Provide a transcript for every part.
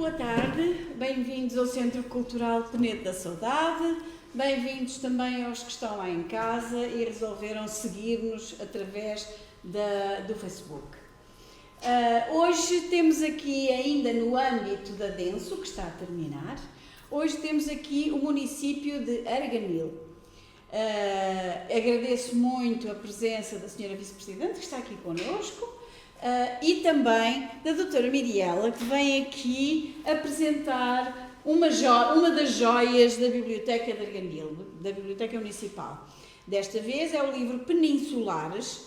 Boa tarde, bem-vindos ao Centro Cultural Penedo da Saudade, bem-vindos também aos que estão lá em casa e resolveram seguir-nos através do Facebook. Hoje temos aqui, ainda no âmbito da Denso, que está a terminar, hoje temos aqui o município de Arganil. Agradeço muito a presença da Sra. Vice-Presidente, que está aqui connosco, e também da doutora Miriela, que vem aqui apresentar uma das joias da Biblioteca de Arganil, da Biblioteca Municipal. Desta vez é o livro Peninsulares,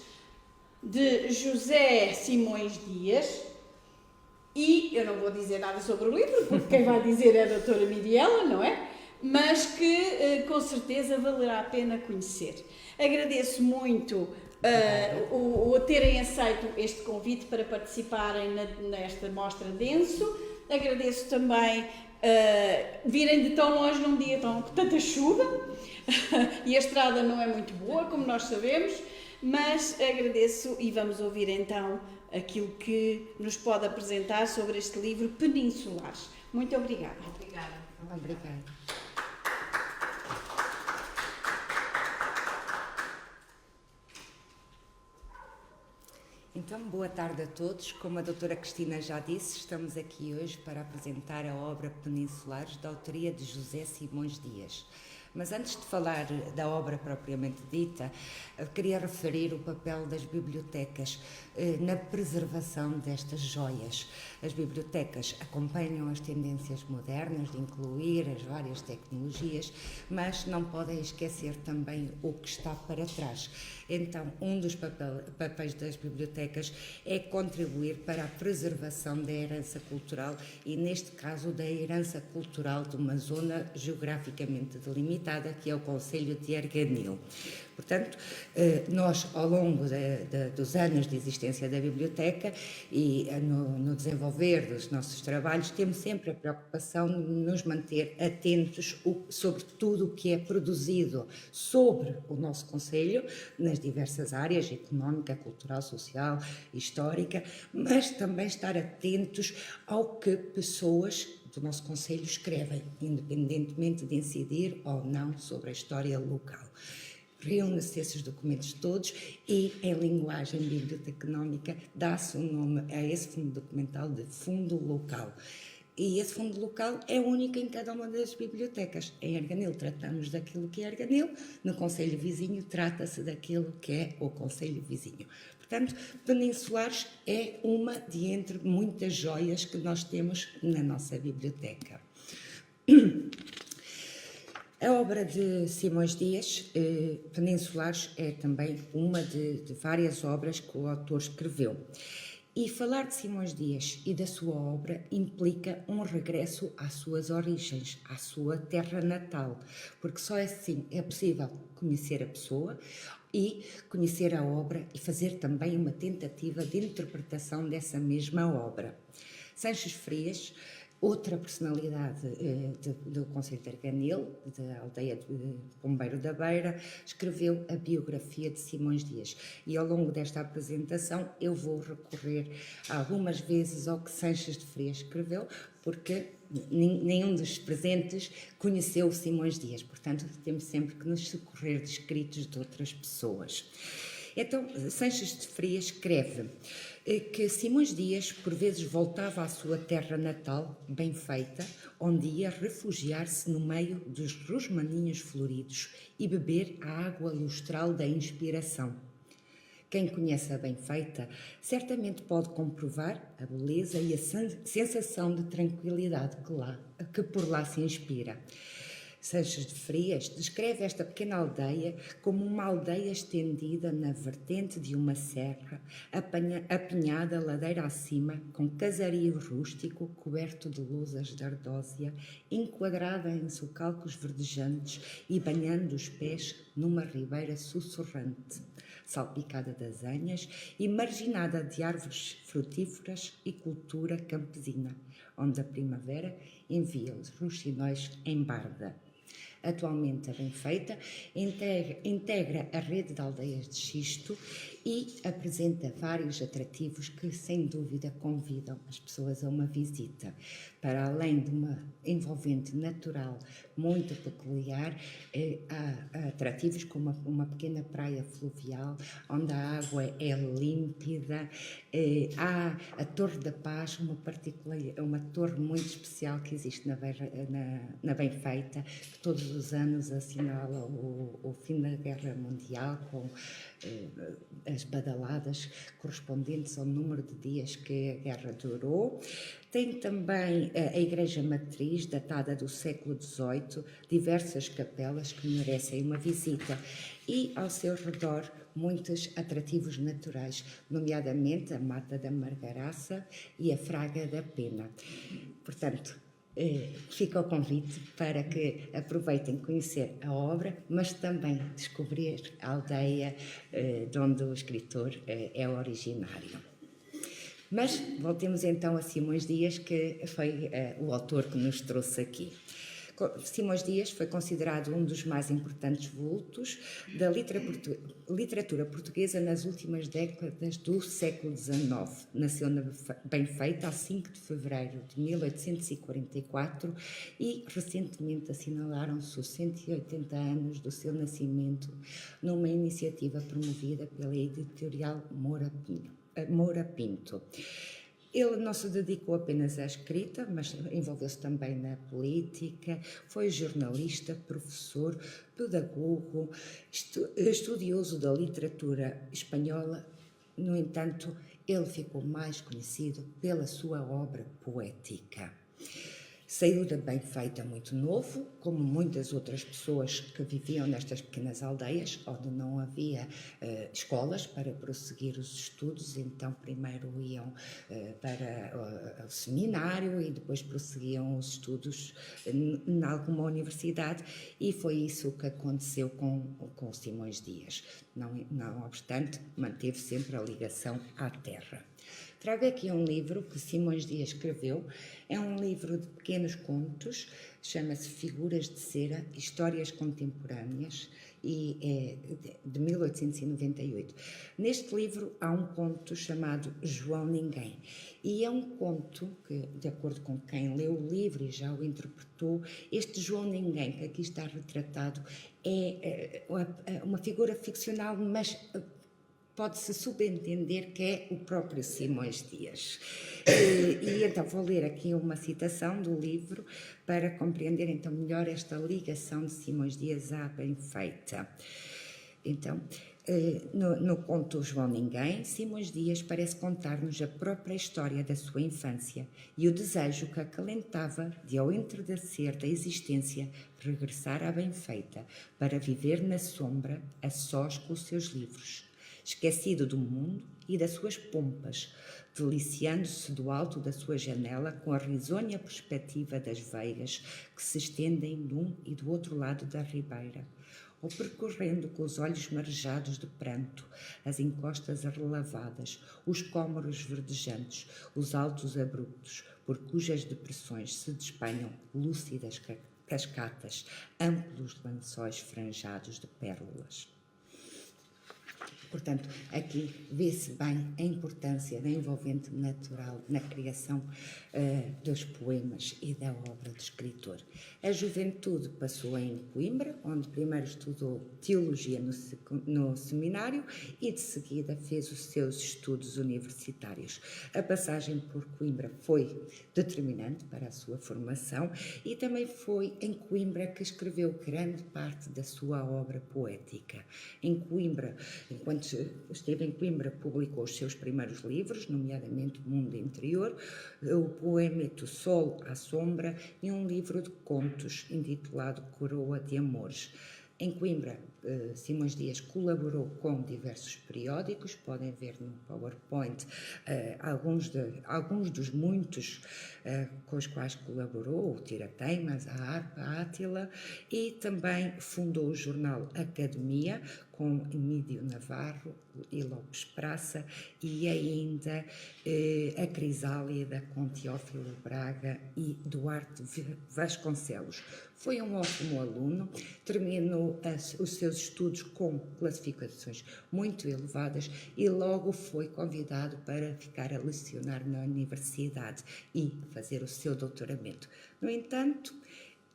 de José Simões Dias, e eu não vou dizer nada sobre o livro, porque quem vai dizer é a doutora Miriela, não é? Mas que com certeza valerá a pena conhecer. Agradeço muito o terem aceito este convite para participarem nesta mostra Denso. Agradeço também virem de tão longe num dia com tanta chuva e a estrada não é muito boa, como nós sabemos, mas agradeço e vamos ouvir então aquilo que nos pode apresentar sobre este livro Peninsulares. Muito obrigada. Obrigada. Então, boa tarde a todos. Como a doutora Cristina já disse, estamos aqui hoje para apresentar a obra Peninsulares, da autoria de José Simões Dias. Mas antes de falar da obra propriamente dita, queria referir o papel das bibliotecas na preservação destas joias. As bibliotecas acompanham as tendências modernas de incluir as várias tecnologias, mas não podem esquecer também o que está para trás. Então, um dos papéis das bibliotecas é contribuir para a preservação da herança cultural e, neste caso, da herança cultural de uma zona geograficamente delimitada, que é o concelho de Arganil. Portanto, nós, ao longo dos anos de existência da biblioteca e no desenvolver dos nossos trabalhos, temos sempre a preocupação de nos manter atentos sobre tudo o que é produzido sobre o nosso concelho, nas diversas áreas, económica, cultural, social, histórica, mas também estar atentos ao que pessoas do nosso concelho escrevem, independentemente de incidir ou não sobre a história local. Reúne-se esses documentos todos e, em linguagem bibliotecnómica, dá-se um nome a esse fundo documental de fundo local. E esse fundo local é único em cada uma das bibliotecas. Em Arganil tratamos daquilo que é Arganil, no concelho vizinho trata-se daquilo que é o concelho vizinho. Portanto, Peninsulares é uma de entre muitas joias que nós temos na nossa biblioteca. A obra de Simões Dias, Peninsulares, é também uma de várias obras que o autor escreveu. E falar de Simões Dias e da sua obra implica um regresso às suas origens, à sua terra natal, porque só assim é possível conhecer a pessoa e conhecer a obra e fazer também uma tentativa de interpretação dessa mesma obra. Sanches Frias, outra personalidade do concelho de Arganil, da aldeia de Pombeiro da Beira, escreveu a biografia de Simões Dias. E ao longo desta apresentação eu vou recorrer algumas vezes ao que Sanches de Frias escreveu, porque nenhum dos presentes conheceu Simões Dias. Portanto, temos sempre que nos socorrer de escritos de outras pessoas. Então, Sanches de Frias escreve que Simões Dias por vezes voltava à sua terra natal, bem feita, onde ia refugiar-se no meio dos rosmaninhos floridos e beber a água lustral da inspiração. Quem conhece a bem-feita certamente pode comprovar a beleza e a sensação de tranquilidade que por lá se inspira. Sanches de Frias descreve esta pequena aldeia como uma aldeia estendida na vertente de uma serra, apinhada ladeira acima, com casario rústico coberto de lousas de ardósia, enquadrada em socalcos verdejantes e banhando os pés numa ribeira sussurrante, salpicada de azenhas e marginada de árvores frutíferas e cultura campesina, onde a primavera envia os roxinóis em barda. Atualmente a Benfeita integra a rede de aldeias de xisto e apresenta vários atrativos que, sem dúvida, convidam as pessoas a uma visita. Para além de uma envolvente natural muito peculiar, há atrativos como uma pequena praia fluvial, onde a água é límpida. Há a Torre da Paz, uma torre muito especial que existe na Benfeita, que todos os anos assinala o fim da Guerra Mundial, com as badaladas correspondentes ao número de dias que a guerra durou. Tem também a Igreja Matriz, datada do século XVIII, diversas capelas que merecem uma visita e, ao seu redor, muitos atrativos naturais, nomeadamente a Mata da Margaraça e a Fraga da Pena. Portanto, fica o convite para que aproveitem conhecer a obra, mas também descobrir a aldeia de onde o escritor é originário. Mas voltemos então a Simões Dias, que foi o autor que nos trouxe aqui. Simões Dias foi considerado um dos mais importantes vultos da literatura portuguesa nas últimas décadas do século XIX. Nasceu na Benfeita, a 5 de fevereiro de 1844 e recentemente assinalaram-se os 180 anos do seu nascimento numa iniciativa promovida pela editorial Moura Pinto. Ele não se dedicou apenas à escrita, mas envolveu-se também na política, foi jornalista, professor, pedagogo, estudioso da literatura espanhola. No entanto, ele ficou mais conhecido pela sua obra poética. Saiu da Benfeita muito novo, como muitas outras pessoas que viviam nestas pequenas aldeias, onde não havia escolas para prosseguir os estudos, então primeiro iam para o seminário e depois prosseguiam os estudos em alguma universidade, e foi isso que aconteceu com Simões Dias. Não obstante, manteve sempre a ligação à terra. Trago aqui um livro que Simões Dias escreveu. É um livro de pequenos contos, chama-se Figuras de Cera, Histórias Contemporâneas, e é de 1898. Neste livro há um conto chamado João Ninguém, e é um conto que, de acordo com quem leu o livro e já o interpretou, este João Ninguém que aqui está retratado é uma figura ficcional, mas pode-se subentender que é o próprio Simões Dias. E então vou ler aqui uma citação do livro para compreender então melhor esta ligação de Simões Dias à Benfeita. Então, no conto João Ninguém, Simões Dias parece contar-nos a própria história da sua infância e o desejo que acalentava de, ao entardecer da existência, regressar à Benfeita para viver na sombra, a sós com os seus livros, esquecido do mundo e das suas pompas, deliciando-se do alto da sua janela com a risonha perspectiva das veigas que se estendem de um e do outro lado da ribeira, ou percorrendo com os olhos marejados de pranto as encostas arrelavadas, os cômoros verdejantes, os altos abruptos, por cujas depressões se despenham lúcidas cascatas, amplos lençóis franjados de pérolas. Portanto, aqui vê-se bem a importância da envolvente natural na criação dos poemas e da obra do escritor. A juventude passou em Coimbra, onde primeiro estudou teologia no seminário e de seguida fez os seus estudos universitários. A passagem por Coimbra foi determinante para a sua formação e também foi em Coimbra que escreveu grande parte da sua obra poética. Em Coimbra, enquanto esteve em Coimbra, publicou os seus primeiros livros, nomeadamente O Mundo Interior, o poêmito Sol à Sombra e um livro de contos intitulado Coroa de Amores. Em Coimbra, Simões Dias colaborou com diversos periódicos, podem ver no PowerPoint alguns dos muitos com os quais colaborou, o Tirateimas, a Harpa, a Átila, e também fundou o jornal Academia, com Emílio Navarro e Lopes Praça, e ainda a Crisálida com Teófilo Braga e Duarte Vasconcelos. Foi um ótimo aluno, terminou os seus estudos com classificações muito elevadas e logo foi convidado para ficar a lecionar na universidade e fazer o seu doutoramento. No entanto,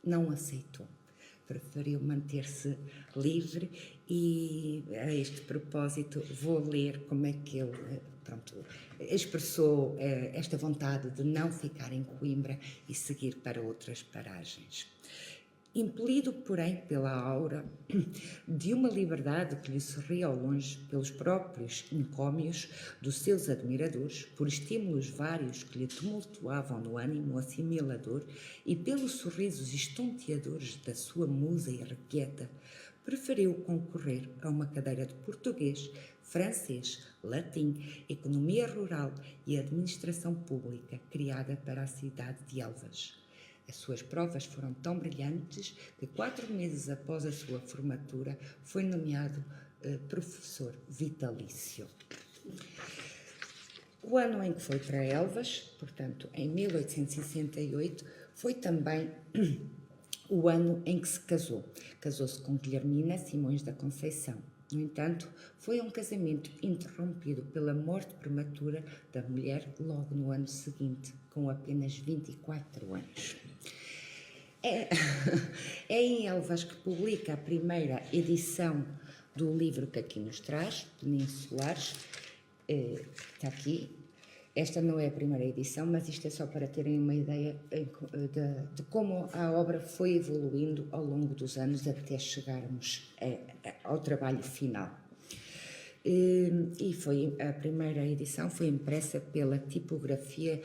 não aceitou. Preferiu manter-se livre e, a este propósito, vou ler como é que ele expressou esta vontade de não ficar em Coimbra e seguir para outras paragens. Impelido, porém, pela aura de uma liberdade que lhe sorria ao longe pelos próprios encômios dos seus admiradores, por estímulos vários que lhe tumultuavam no ânimo assimilador e pelos sorrisos estonteadores da sua musa irrequieta, preferiu concorrer a uma cadeira de português, francês, latim, economia rural e administração pública criada para a cidade de Elvas. As suas provas foram tão brilhantes que 4 meses após a sua formatura foi nomeado professor vitalício. O ano em que foi para Elvas, portanto em 1868, foi também o ano em que se casou. Casou-se com Guilhermina Simões da Conceição. No entanto, foi um casamento interrompido pela morte prematura da mulher logo no ano seguinte, com apenas 24 anos. É em Elvas que publica a primeira edição do livro que aqui nos traz, Peninsulares. Está aqui. Esta não é a primeira edição, mas isto é só para terem uma ideia de como a obra foi evoluindo ao longo dos anos até chegarmos ao trabalho final. E a primeira edição foi impressa pela tipografia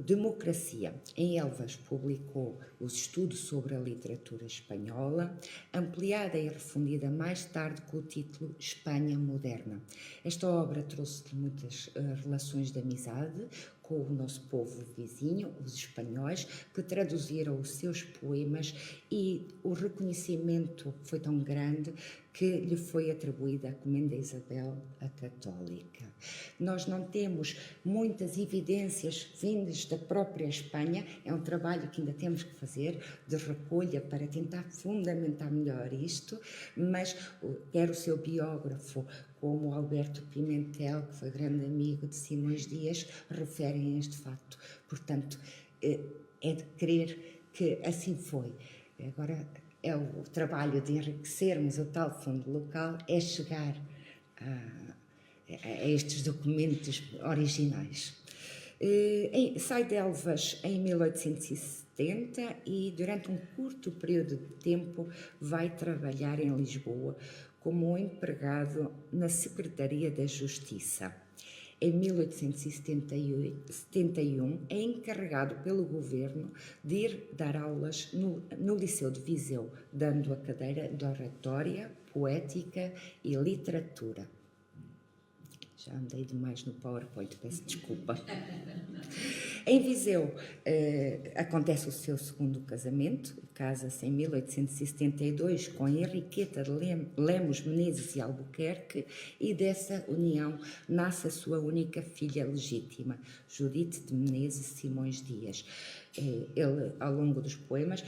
Democracia. Em Elvas publicou os estudos sobre a literatura espanhola, ampliada e refundida mais tarde com o título Espanha Moderna. Esta obra trouxe-lhe muitas relações de amizade com o nosso povo vizinho, os espanhóis, que traduziram os seus poemas, e o reconhecimento foi tão grande que lhe foi atribuída a Comenda Isabel a Católica. Nós não temos muitas evidências vindas da própria Espanha, é um trabalho que ainda temos que fazer de recolha para tentar fundamentar melhor isto, mas quer o seu biógrafo, como Alberto Pimentel, que foi grande amigo de Simões Dias, referem a este facto. Portanto, é de crer que assim foi. Agora, é o trabalho de enriquecermos o tal fundo local, é chegar a estes documentos originais. Sai de Elvas em 1870 e, durante um curto período de tempo, vai trabalhar em Lisboa como empregado na Secretaria da Justiça. Em 1871, é encarregado pelo governo de ir dar aulas no Liceu de Viseu, dando a cadeira de Oratória, Poética e Literatura. Já andei demais no PowerPoint, peço desculpa. Em Viseu acontece o seu segundo casamento, casa-se em 1872 com Henriqueta de Lemos Menezes e Albuquerque, e dessa união nasce a sua única filha legítima, Judite de Menezes Simões Dias. Ele, ao longo dos poemas,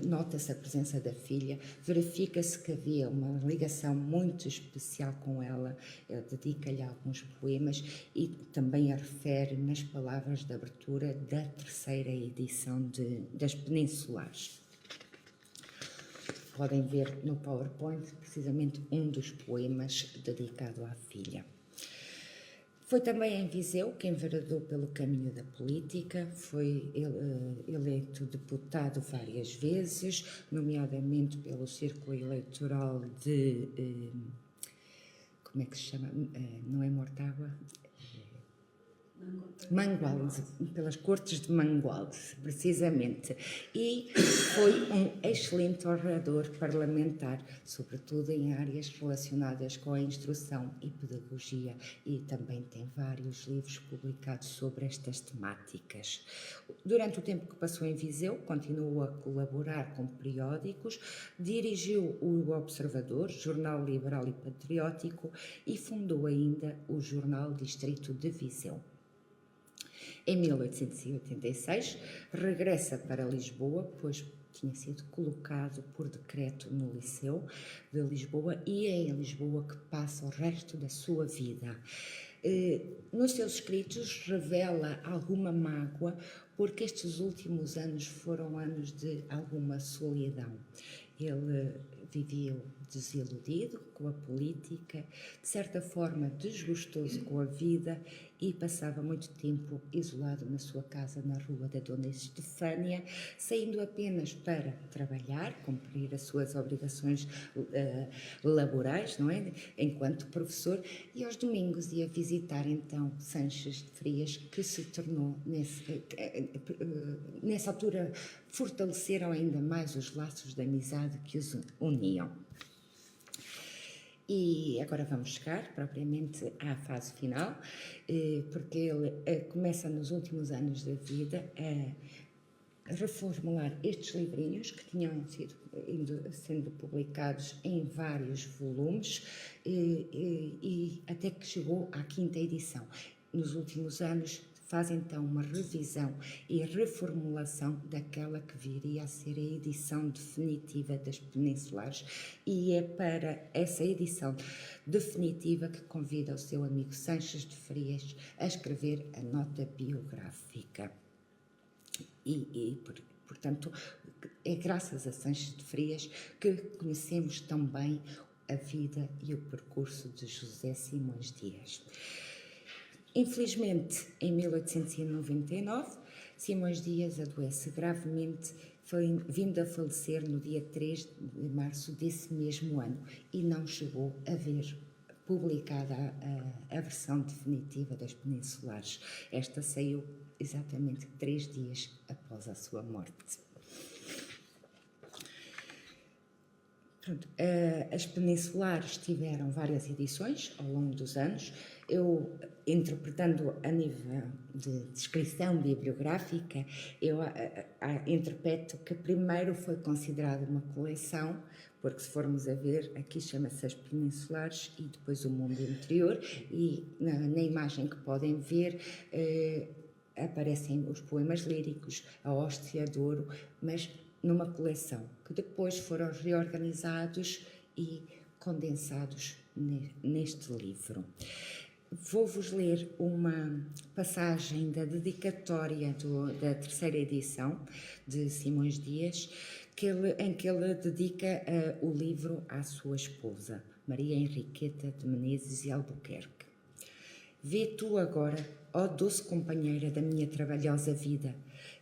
nota-se a presença da filha, verifica-se que havia uma ligação muito especial com ela, ele dedica-lhe alguns poemas e também a refere nas palavras de abertura da terceira edição das Peninsulares. Podem ver no PowerPoint precisamente um dos poemas dedicado à filha. Foi também em Viseu que enveredou pelo caminho da política, foi eleito deputado várias vezes, nomeadamente pelo Círculo Eleitoral de... como é que se chama? Não é Mortágua? Mangualde, pelas cortes de Mangualde, precisamente. E foi um excelente orador parlamentar, sobretudo em áreas relacionadas com a instrução e pedagogia, e também tem vários livros publicados sobre estas temáticas. Durante o tempo que passou em Viseu, continuou a colaborar com periódicos, dirigiu o Observador, jornal liberal e patriótico, e fundou ainda o jornal Distrito de Viseu. Em 1886, regressa para Lisboa, pois tinha sido colocado por decreto no Liceu de Lisboa, e é em Lisboa que passa o resto da sua vida. Nos seus escritos revela alguma mágoa, porque estes últimos anos foram anos de alguma solidão. Ele vivia desiludido com a política, de certa forma desgostoso com a vida, e passava muito tempo isolado na sua casa na rua da Dona Estefânia, saindo apenas para trabalhar, cumprir as suas obrigações laborais, não é? Enquanto professor, e aos domingos ia visitar então Sanches de Frias, que se tornou, nessa altura, fortaleceram ainda mais os laços de amizade que os uniam. E agora vamos chegar propriamente à fase final, porque ele começa nos últimos anos da vida a reformular estes livrinhos que tinham sido sendo publicados em vários volumes, e até que chegou à 5ª edição. Nos últimos anos faz então uma revisão e reformulação daquela que viria a ser a edição definitiva das Peninsulares, e é para essa edição definitiva que convida o seu amigo Sanches de Frias a escrever a nota biográfica. Portanto, é graças a Sanches de Frias que conhecemos tão bem a vida e o percurso de José Simões Dias. Infelizmente, em 1899, Simões Dias adoece gravemente, foi vindo a falecer no dia 3 de março desse mesmo ano, e não chegou a ver publicada a versão definitiva das Peninsulares. Esta saiu exatamente 3 dias após a sua morte. Pronto, as Peninsulares tiveram várias edições ao longo dos anos. Eu, interpretando a nível de descrição bibliográfica, eu interpreto que primeiro foi considerado uma coleção, porque se formos a ver, aqui chama-se As Peninsulares e depois O Mundo Interior, e na imagem que podem ver aparecem os poemas líricos, a Hóstia de Ouro, mas numa coleção, que depois foram reorganizados e condensados neste livro. Vou-vos ler uma passagem da dedicatória da 3ª edição de Simões Dias, em que ele dedica o livro à sua esposa, Maria Henriqueta de Menezes e Albuquerque. Vê tu agora, ó doce companheira da minha trabalhosa vida,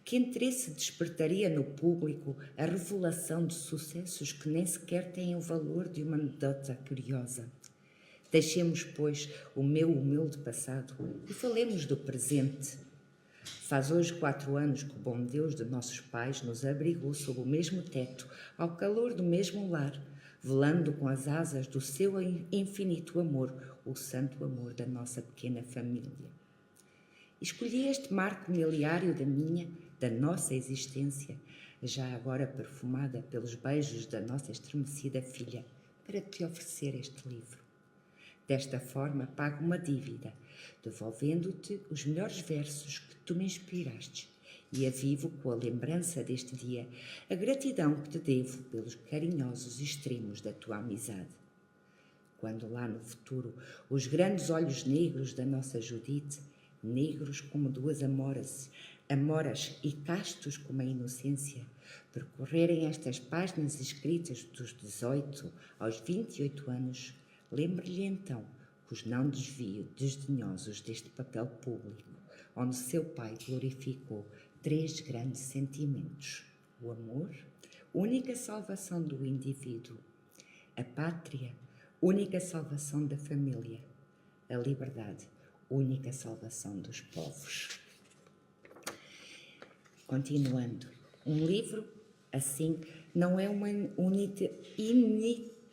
que interesse despertaria no público a revelação de sucessos que nem sequer têm o valor de uma anedota curiosa. Deixemos, pois, o meu humilde passado e falemos do presente. Faz hoje 4 anos que o bom Deus de nossos pais nos abrigou sob o mesmo teto, ao calor do mesmo lar, velando com as asas do seu infinito amor o santo amor da nossa pequena família. Escolhi este marco miliário da nossa existência, já agora perfumada pelos beijos da nossa estremecida filha, para te oferecer este livro. Desta forma pago uma dívida, devolvendo-te os melhores versos que tu me inspiraste, e avivo com a lembrança deste dia a gratidão que te devo pelos carinhosos extremos da tua amizade. Quando lá no futuro os grandes olhos negros da nossa Judite, negros como 2 amoras e castos como a inocência, percorrerem estas páginas escritas dos 18 aos 28 anos, lembre-lhe então que os não desvio desdenhosos deste papel público, onde seu pai glorificou 3 grandes sentimentos: o amor, única salvação do indivíduo; a pátria, única salvação da família; a liberdade, única salvação dos povos. Continuando, um livro, assim, não é uma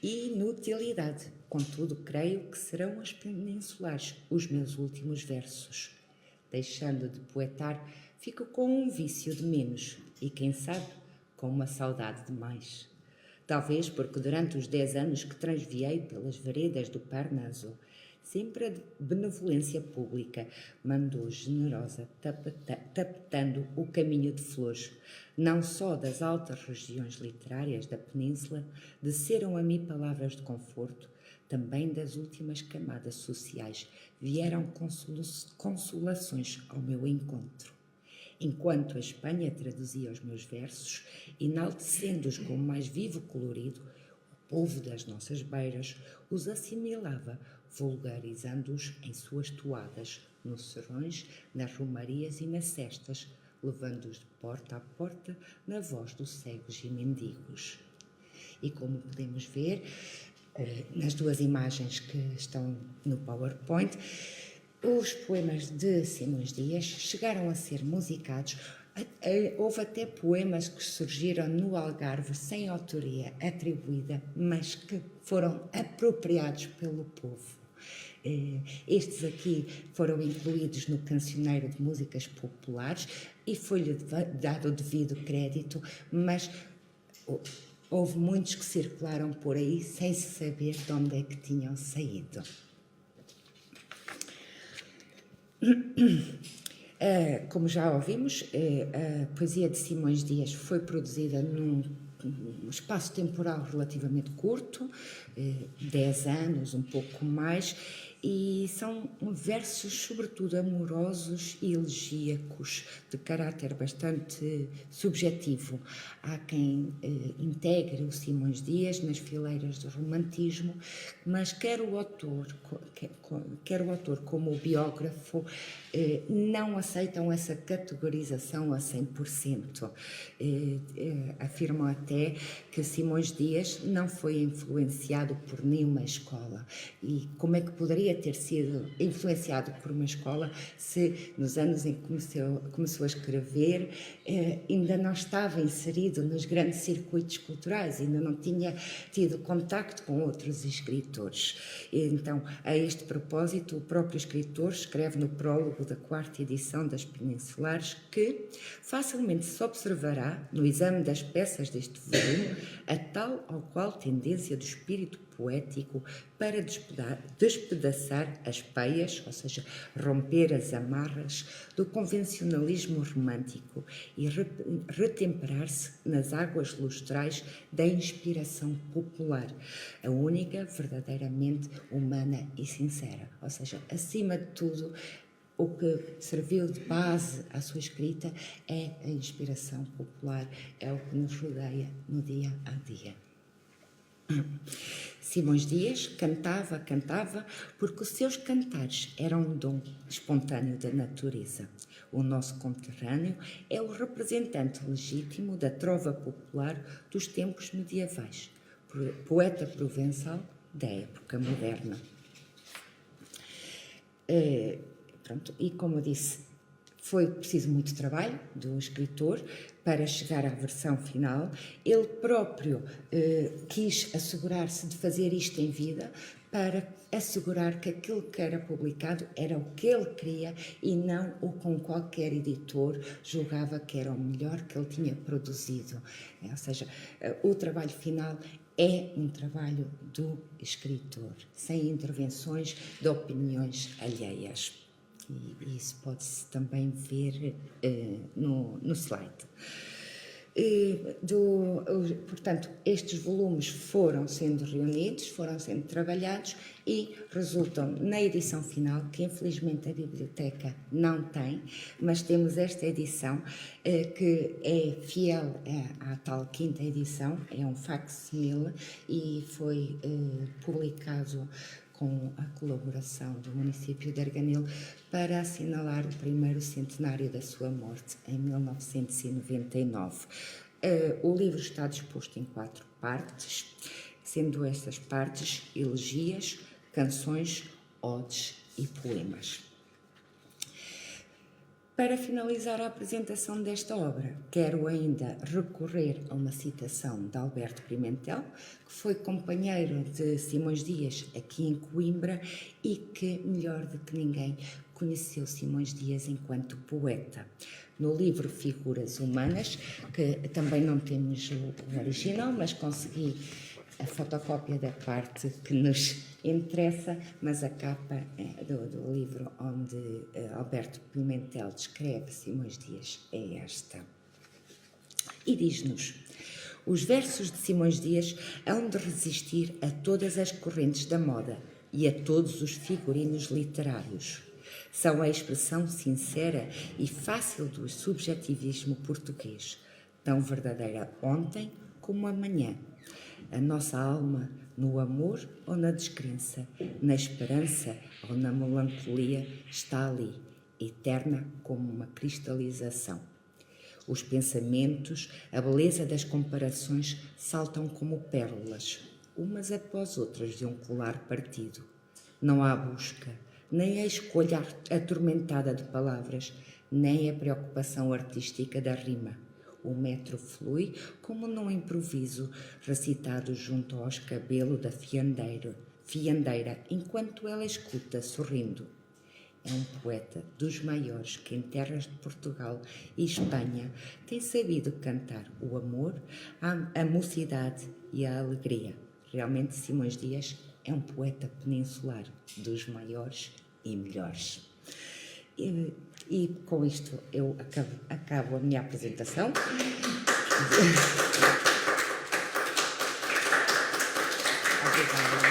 inutilidade. Contudo, creio que serão as peninsulares os meus últimos versos. Deixando de poetar, fico com um vício de menos e, quem sabe, com uma saudade de mais. Talvez porque durante os 10 anos que transviei pelas veredas do Parnaso, sempre a benevolência pública mandou generosa, tapetando o caminho de flores, não só das altas regiões literárias da península, desceram a mim palavras de conforto, também das últimas camadas sociais vieram consolações ao meu encontro. Enquanto a Espanha traduzia os meus versos, enaltecendo-os com o mais vivo colorido, o povo das nossas beiras os assimilava, vulgarizando-os em suas toadas, nos serões, nas romarias e nas cestas, levando-os de porta a porta na voz dos cegos e mendigos. E como podemos ver, nas duas imagens que estão no PowerPoint, os poemas de Simões Dias chegaram a ser musicados. Houve até poemas que surgiram no Algarve sem autoria atribuída, mas que foram apropriados pelo povo. Estes aqui foram incluídos no Cancioneiro de Músicas Populares e foi-lhe dado o devido crédito, mas houve muitos que circularam por aí sem se saber de onde é que tinham saído. Como já ouvimos, a poesia de Simões Dias foi produzida num espaço temporal relativamente curto, 10 anos, um pouco mais, e são versos sobretudo amorosos e elegíacos, de caráter bastante subjetivo. Há quem integre o Simões Dias nas fileiras do romantismo, mas quer o autor como o biógrafo não aceitam essa categorização a 100%. Afirmam até que Simões Dias não foi influenciado por nenhuma escola. E como é que poderia ter sido influenciado por uma escola se nos anos em que começou a escrever ainda não estava inserido nos grandes circuitos culturais, ainda não tinha tido contacto com outros escritores. Então, a este propósito, o próprio escritor escreve no prólogo da 4ª edição das Peninsulares que facilmente se observará, no exame das peças deste volume, a tal ou qual tendência do espírito poético para despedaçar as peias, ou seja, romper as amarras do convencionalismo romântico e retemperar-se nas águas lustrais da inspiração popular, a única verdadeiramente humana e sincera. Ou seja, acima de tudo, o que serviu de base à sua escrita é a inspiração popular, é o que nos rodeia no dia a dia. Simões Dias cantava porque os seus cantares eram um dom espontâneo da natureza. O nosso conterrâneo é o representante legítimo da trova popular dos tempos medievais, poeta provençal da época moderna. E como eu disse, foi preciso muito trabalho do escritor para chegar à versão final. Ele próprio quis assegurar-se de fazer isto em vida para assegurar que aquilo que era publicado era o que ele queria e não o com qualquer editor julgava que era o melhor que ele tinha produzido. Ou seja, o trabalho final é um trabalho do escritor, sem intervenções de opiniões alheias. E isso pode-se também ver no slide. Portanto, estes volumes foram sendo reunidos, foram sendo trabalhados e resultam na edição final, que infelizmente a biblioteca não tem, mas temos esta edição que é fiel à tal 5ª edição, é um facsimile e foi publicado com a colaboração do município de Arganil para assinalar o primeiro centenário da sua morte, em 1999. O livro está disposto em 4 partes, sendo estas partes elegias, canções, odes e poemas. Para finalizar a apresentação desta obra, quero ainda recorrer a uma citação de Alberto Pimentel, que foi companheiro de Simões Dias aqui em Coimbra e que, melhor do que ninguém, conheceu Simões Dias enquanto poeta. No livro Figuras Humanas, que também não temos o original, mas consegui a fotocópia da parte que nos interessa, mas a capa do livro onde Alberto Pimentel descreve Simões Dias é esta. E diz-nos: os versos de Simões Dias hão de resistir a todas as correntes da moda e a todos os figurinos literários. São a expressão sincera e fácil do subjetivismo português, tão verdadeira ontem como amanhã. A nossa alma no amor ou na descrença, na esperança ou na melancolia está ali, eterna como uma cristalização. Os pensamentos, a beleza das comparações saltam como pérolas, umas após outras de um colar partido. Não há busca, nem a escolha atormentada de palavras, nem a preocupação artística da rima. O metro flui como num improviso, recitado junto ao escabelo da fiandeira, enquanto ela escuta, sorrindo. É um poeta dos maiores que em terras de Portugal e Espanha tem sabido cantar o amor, a mocidade e a alegria. Realmente Simões Dias é um poeta peninsular dos maiores e melhores. E com isto eu acabo a minha apresentação. Obrigada.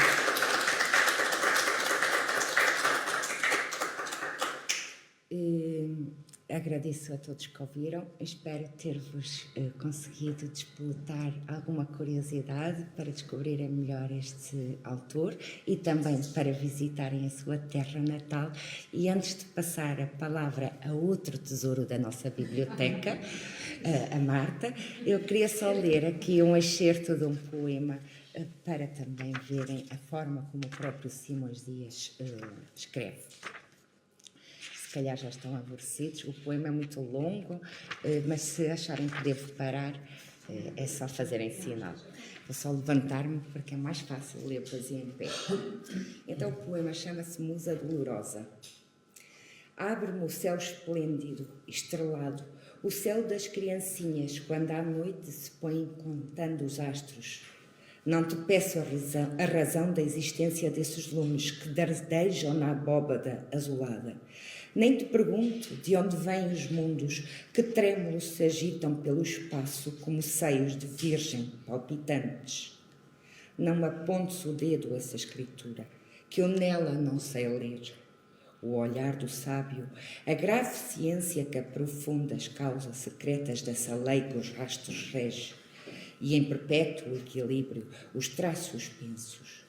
Agradeço a todos que ouviram. Espero ter-vos conseguido despertar alguma curiosidade para descobrirem melhor este autor e também para visitarem a sua terra natal. E antes de passar a palavra a outro tesouro da nossa biblioteca, a Marta, eu queria só ler aqui um excerto de um poema para também verem a forma como o próprio Simões Dias escreve. Se calhar já estão aborrecidos, o poema é muito longo, mas se acharem que devo parar, é só fazerem sinal. Vou só levantar-me porque é mais fácil ler poesia em pé. Então o poema chama-se Musa Dolorosa. Abre-me o céu esplêndido, estrelado, o céu das criancinhas, quando à noite se põem contando os astros. Não te peço a razão da existência desses lumes que dardejam na abóbada azulada. Nem te pergunto de onde vêm os mundos que trêmulos se agitam pelo espaço como seios de virgem palpitantes. Não apontes o dedo a essa escritura, que eu nela não sei ler. O olhar do sábio, a grave ciência que aprofunda as causas secretas dessa lei que os rastros rege, e em perpétuo equilíbrio os traços pensos.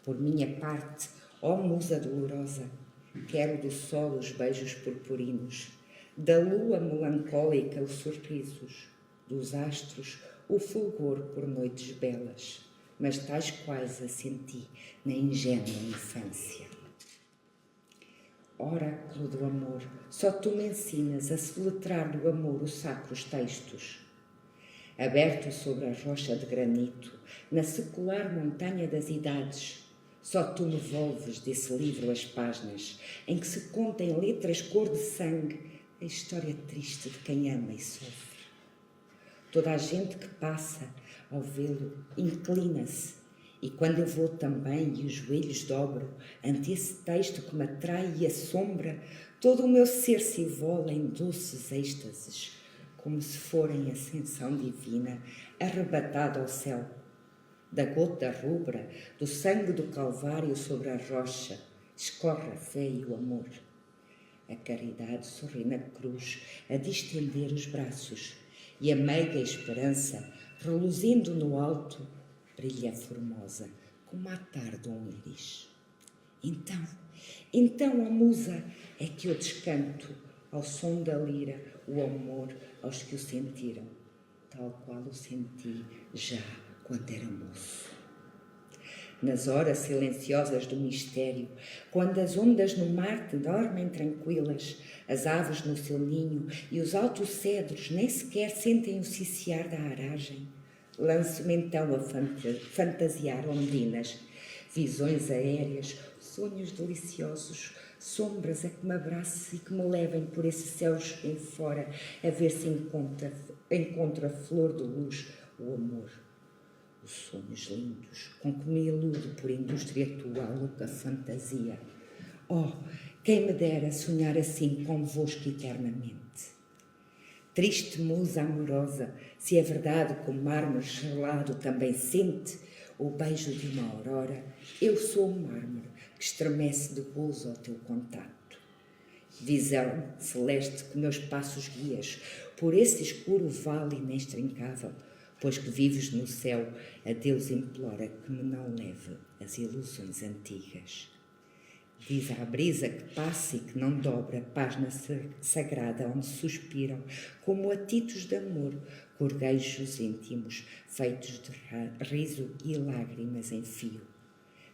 Por minha parte, ó musa dolorosa, quero do sol os beijos purpurinos, da lua melancólica os sorrisos, dos astros o fulgor por noites belas, mas tais quais a senti na ingênua infância. Oráculo do amor, só tu me ensinas a soletrar do amor os sacros textos. Aberto sobre a rocha de granito, na secular montanha das idades, só tu me volves desse livro as páginas, em que se conta em letras cor de sangue a história triste de quem ama e sofre. Toda a gente que passa, ao vê-lo, inclina-se, e quando eu vou também e os joelhos dobro ante esse texto que me atrai e assombra, todo o meu ser se evola em doces êxtases, como se for em ascensão divina, arrebatado ao céu. Da gota rubra, do sangue do Calvário sobre a rocha, escorre a fé e o amor. A caridade sorri na cruz, a distender os braços, e a meiga esperança, reluzindo no alto, brilha formosa, como à tarde um íris. Então, ó musa, é que eu descanto, ao som da lira, o amor aos que o sentiram, tal qual o senti já quando era moço. nas horas silenciosas do mistério, quando as ondas no mar te dormem tranquilas, as aves no seu ninho e os altos cedros nem sequer sentem o ciciar da aragem, lanço-me então a fantasiar ondinas, visões aéreas, sonhos deliciosos, sombras a que me abracem e que me levem por esses céus em fora, a ver se encontro a flor de luz, o amor. Os sonhos lindos, com que me iludo por indústria tua, a louca fantasia. Oh, quem me dera sonhar assim convosco eternamente. Triste musa amorosa, se é verdade que o mármore gelado também sente o beijo de uma aurora, eu sou o mármore que estremece de gozo ao teu contato. Visão celeste que meus passos guias por esse escuro vale inextrincável, pois que vives no céu, a Deus implora que me não leve as ilusões antigas. Diz à brisa que passe e que não dobre a página sagrada onde suspiram, como atitos de amor, gorguejos íntimos, feitos de riso e lágrimas em fio.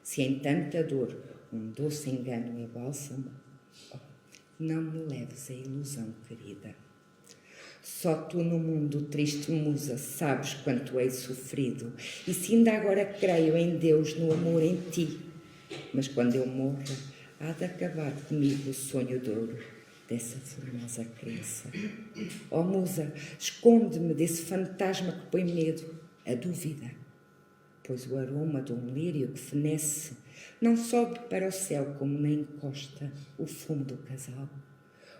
Se em tanta dor um doce engano é bálsamo, oh, não me leves a ilusão, querida. Só tu no mundo, triste musa, sabes quanto hei sofrido, e se ainda agora creio em Deus, no amor em ti. Mas quando eu morra, há de acabar comigo o sonho de ouro dessa formosa crença. Ó musa, esconde-me desse fantasma que põe medo, a dúvida, pois o aroma de um lírio que fenece não sobe para o céu como nem encosta o fumo do casal.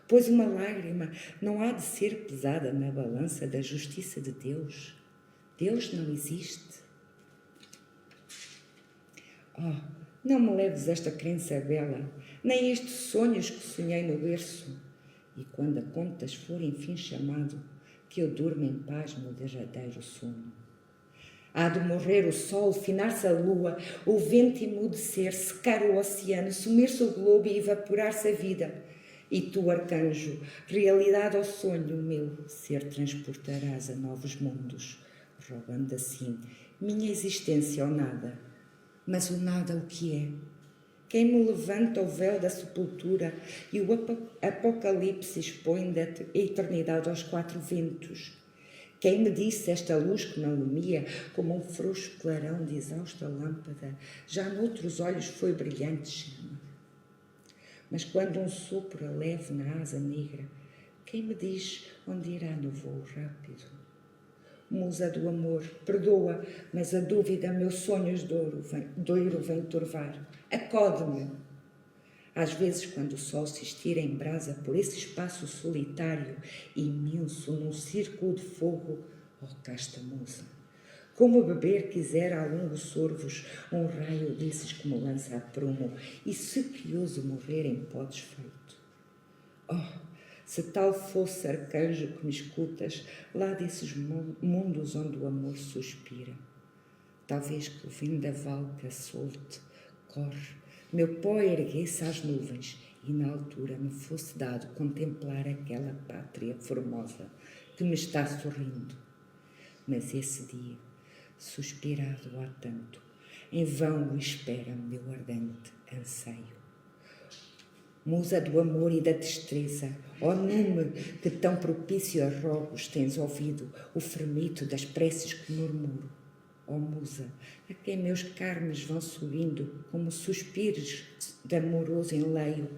Pois uma lágrima não há de ser pesada na balança da justiça de Deus. Deus não existe. Oh, não me leves esta crença bela, nem estes sonhos que sonhei no berço. E quando a contas for enfim chamado, que eu durma em paz no derradeiro sono. Há de morrer o sol, finar-se a lua, o vento emudecer, secar o oceano, sumir-se o globo e evaporar-se a vida. E tu, arcanjo, realidade ao sonho meu, ser transportarás a novos mundos, roubando assim minha existência ao nada. Mas o nada o que é? Quem me levanta o véu da sepultura e o apocalipse expõe da eternidade aos quatro ventos? Quem me disse esta luz que me alumia como um frouxo clarão de exausta lâmpada, já noutros olhos foi brilhante chama? Mas quando um sopro a leve na asa negra, quem me diz onde irá no voo rápido? Musa do amor, perdoa, mas a dúvida meus sonhos de ouro vem turvar. Acode-me! Às vezes, quando o sol se estira em brasa por esse espaço solitário, imenso, num círculo de fogo, oh casta musa, como beber quisera a longos sorvos um raio desses que me lança a prumo e sequioso morrer em pó desfeito. Oh, se tal fosse arcanjo que me escutas, lá desses mundos onde o amor suspira, talvez que o vendaval que a solte corre, meu pó erguesse às nuvens e na altura me fosse dado contemplar aquela pátria formosa que me está sorrindo. Mas esse dia, suspirado há tanto, em vão o espera meu ardente anseio. Musa do amor e da destreza, ó nume que tão propício a rogos tens ouvido o fermito das preces que murmuro. Ó musa, a quem meus carmes vão subindo como suspiros de amoroso enleio,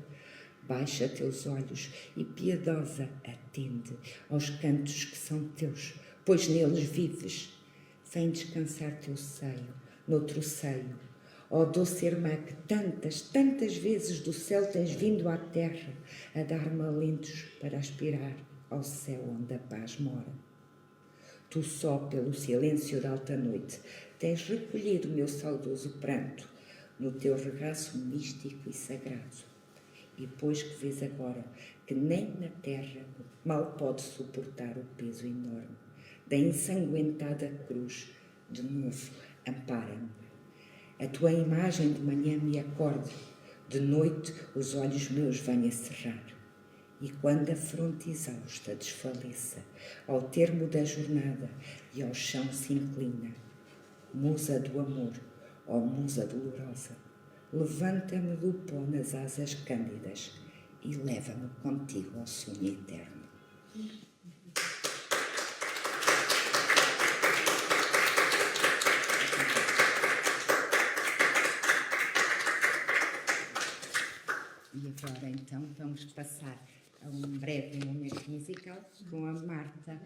baixa teus olhos e piedosa atende aos cantos que são teus, pois neles vives. Vem descansar teu seio, noutro seio, ó doce irmã que tantas vezes do céu tens vindo à terra a dar-me alentos para aspirar ao céu onde a paz mora. Tu só pelo silêncio da alta noite tens recolhido meu saudoso pranto no teu regaço místico e sagrado. E pois que vês agora que nem na terra mal pode suportar o peso enorme da ensanguentada cruz, de novo ampara-me. A tua imagem de manhã me acorde, de noite os olhos meus venha cerrar. E quando a fronte exausta desfaleça, ao termo da jornada e ao chão se inclina, musa do amor, Ó musa dolorosa, levanta-me do pó nas asas cândidas e leva-me contigo ao sonho eterno. E agora então vamos passar a um breve momento musical com a Marta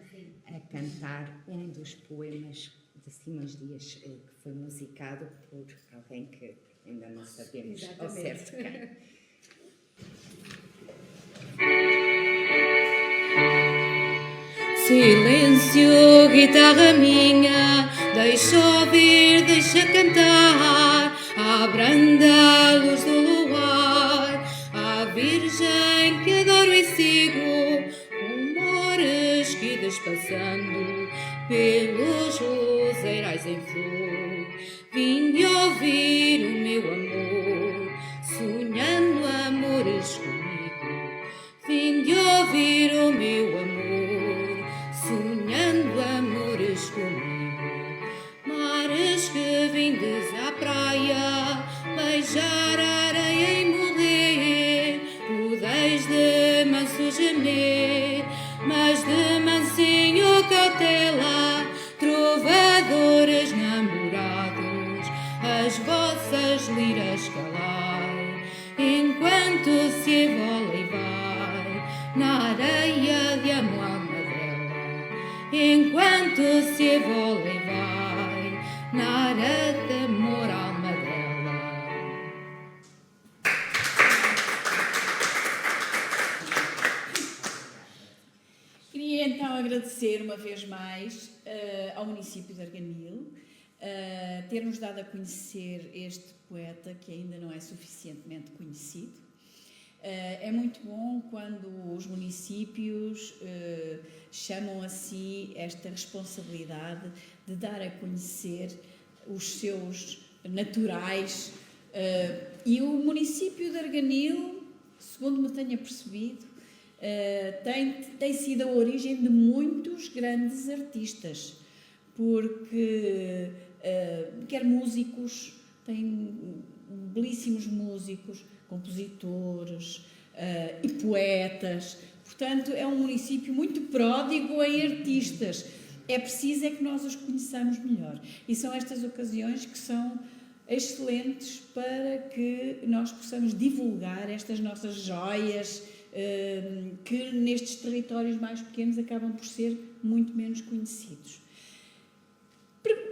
a cantar um dos poemas de Simões Dias que foi musicado por alguém que ainda não sabemos ao certo quem. Silêncio, guitarra minha, deixa ouvir, deixa cantar, abranda a luz do luar, à Virgem que adoro e sigo, rumores que despassando pelos roseirais em flor, vim de ouvir o meu amor, sonhando amores comigo, vim de ouvir o meu amor, sonhando amores comigo, mares que vindes à praia, beijar a areia e morrer, podeis de manso gemer, mas de mansinho cautela, trovadores namorados, as vossas liras calai, enquanto se evole vai, na areia de amor enquanto se evole vai, na areia de amor alma dela. Queria então agradecer uma vez mais ao município de Arganil ter-nos dado a conhecer este poeta que ainda não é suficientemente conhecido. É muito bom quando os municípios chamam a si esta responsabilidade de dar a conhecer os seus naturais. E o município de Arganil, segundo me tenho percebido, tem sido a origem de muitos grandes artistas, porque quer músicos, tem belíssimos músicos, compositores e poetas. Portanto, é um município muito pródigo em artistas. É preciso é que nós os conheçamos melhor. E são estas ocasiões que são excelentes para que nós possamos divulgar estas nossas joias que nestes territórios mais pequenos acabam por ser muito menos conhecidos.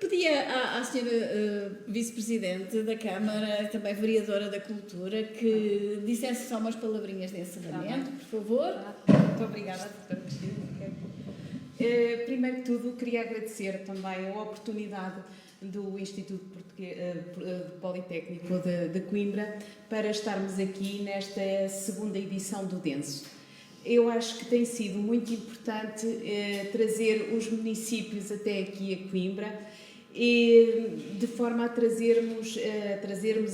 Pedia à senhora vice-presidente da Câmara, também vereadora da Cultura, que dissesse só umas palavrinhas de encerramento, por favor. Muito obrigada, doutora Cristina. Primeiro de tudo, queria agradecer também a oportunidade do Instituto Politécnico de Coimbra para estarmos aqui nesta segunda edição do Denso. Eu acho que tem sido muito importante trazer os municípios até aqui a Coimbra, de forma a trazermos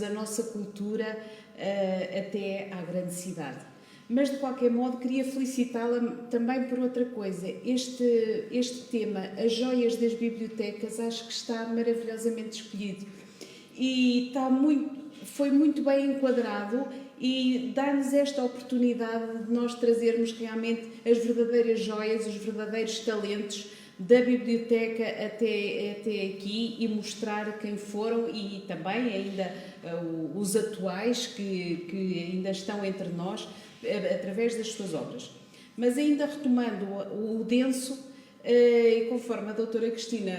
a nossa cultura até à grande cidade. Mas, de qualquer modo, queria felicitá-la também por outra coisa. Este tema, as joias das bibliotecas, acho que está maravilhosamente escolhido e foi muito bem enquadrado e dá-nos esta oportunidade de nós trazermos realmente as verdadeiras joias, os verdadeiros talentos da biblioteca até aqui e mostrar quem foram e também ainda os atuais que ainda estão entre nós através das suas obras. Mas ainda retomando o Denso, conforme a doutora Cristina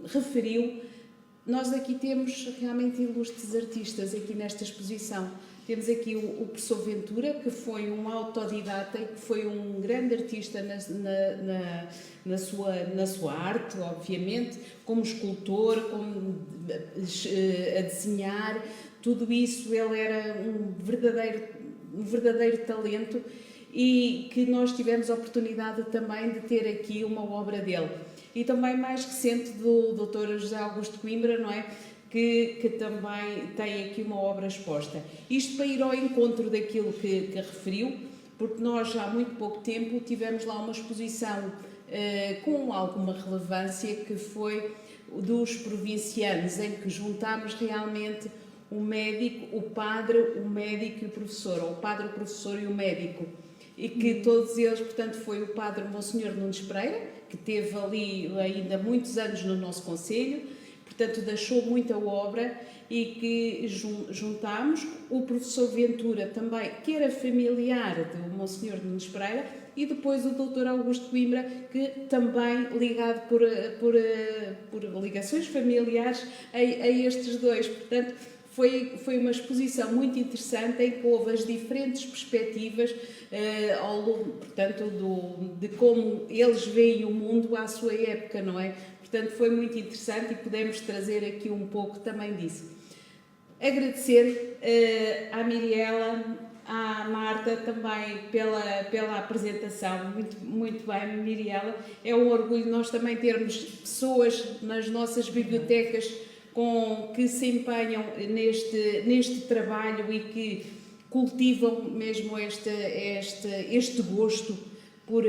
referiu, nós aqui temos realmente ilustres artistas aqui nesta exposição. Temos aqui o professor Ventura, que foi um autodidata e que foi um grande artista na sua arte, obviamente, como escultor, como a desenhar, tudo isso. Ele era um verdadeiro talento e que nós tivemos a oportunidade também de ter aqui uma obra dele. E também mais recente do Dr. José Augusto Coimbra, não é? Que também tem aqui uma obra exposta. Isto para ir ao encontro daquilo que referiu, porque nós já há muito pouco tempo tivemos lá uma exposição com alguma relevância, que foi dos provincianos, em que juntámos realmente o médico, o padre, o médico e o professor, ou o padre, o professor e o médico. E que todos eles, portanto, foi o padre Monsenhor Nunes Pereira, que teve ali ainda muitos anos no nosso concelho, portanto, deixou muita obra, e que juntámos o professor Ventura também, que era familiar do Monsenhor Nunes Pereira, e depois o Dr. Augusto Coimbra, que também ligado por ligações familiares a estes dois. Portanto, foi uma exposição muito interessante em que houve as diferentes perspectivas ao longo, portanto, de como eles veem o mundo à sua época, não é? Portanto, foi muito interessante e pudemos trazer aqui um pouco também disso. Agradecer à Miriela, à Marta também pela apresentação, muito bem, Miriela. É um orgulho nós também termos pessoas nas nossas bibliotecas que se empenham neste trabalho e que cultivam mesmo este gosto por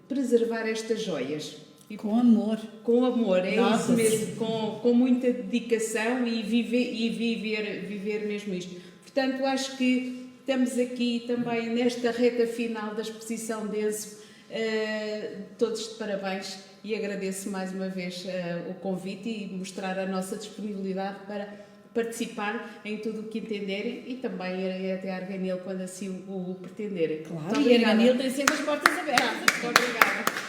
preservar estas joias. E com amor. Com amor, é Nossa, isso mesmo, com muita dedicação e viver mesmo isto. Portanto, acho que estamos aqui também nesta reta final da exposição Denso, todos de parabéns, e agradeço mais uma vez o convite e mostrar a nossa disponibilidade para participar em tudo o que entenderem e também ir até a Arganil quando assim o pretenderem. Claro, e a Arganil tem sempre as portas abertas. Muito obrigada.